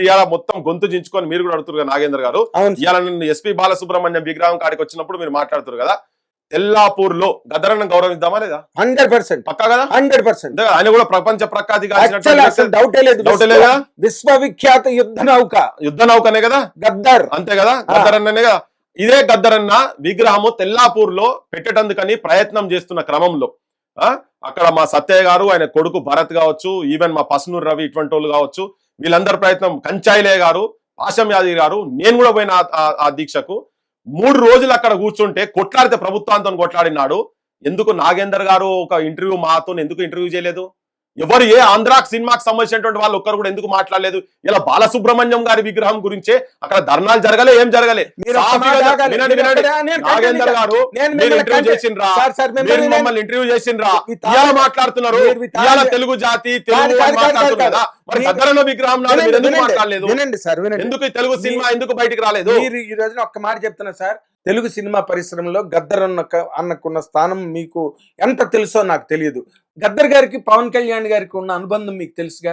ఇవాళ మొత్తం గొంతు చించుకొని మీరు కూడా అడుగుతారు కదా నాగేంద్ర గారు. ఇవాళ నిన్ను ఎస్పీ బాలసుబ్రహ్మణ్యం విగ్రహం కాడికి వచ్చినప్పుడు మీరు మాట్లాడుతారు కదా, తెల్లాపూర్ లో గద్దరన్న గౌరవిద్దామా లేదా? 100% పక్కా కదా, 100%. ఆయన కూడా ప్రపంచ ప్రఖ్యాతి డౌటే లేదు. విశ్వవిఖ్యాత యుద్ధ నౌకనే కదా గద్దర్, అంతే కదా, గద్దరన్ననే కదా. ఇదే గద్దరన్న విగ్రహము తెల్లాపూర్ లో పెట్టేటందుకని ప్రయత్నం చేస్తున్న క్రమంలో అక్కడ మా సత్యయ్య గారు, ఆయన కొడుకు భరత్ కావచ్చు, ఈవెన్ మా పసునూరు రవి ఇటువంటి వాళ్ళు కావచ్చు, వీళ్ళందరి ప్రయత్నం, కంచాయిలే గారు, పాశం యాదవ్ గారు, నేను కూడా పోయిన ఆ దీక్షకు 3 రోజులు అక్కడ కూర్చుంటే కొట్లాడితే ప్రభుత్వాంతో కొట్లాడినాడు. ఎందుకు నాగేందర్ గారు ఒక ఇంటర్వ్యూ మాతో ఎందుకు ఇంటర్వ్యూ చేయలేదు? ఎవరు ఏ ఆంధ్రాకి సినిమాకి సంబంధించినటువంటి వాళ్ళు ఒక్కరు కూడా ఎందుకు మాట్లాడలేదు? ఇలా బాలసుబ్రహ్మణ్యం గారి విగ్రహం గురించే అక్కడ ధర్నాలు జరగలే, ఏం జరగలే. నాగేందర్ గారు మమ్మల్ని ఇంటర్వ్యూ చేసిండ్రా, ఇవాళ మాట్లాడుతున్నారు, ఇవాళ తెలుగు జాతి తెలుగు మాట్లాడుతున్నారు కదా, మరి గద్దరన్న విగ్రహం ఎందుకు మాట్లాడలేదు? ఎందుకు తెలుగు సినిమా ఎందుకు బయటికి రాలేదు? ఈ రోజున ఒక్క మాట చెప్తున్నా సార్, తెలుగు సినిమా పరిశ్రమలో గద్దర్ అన్నకున్న స్థానం మీకు ఎంత తెలుసో నాకు తెలియదు. గద్దర్ గారికి పవన్ కళ్యాణ్ గారికి ఉన్న అనుబంధం మీకు తెలుసుగా.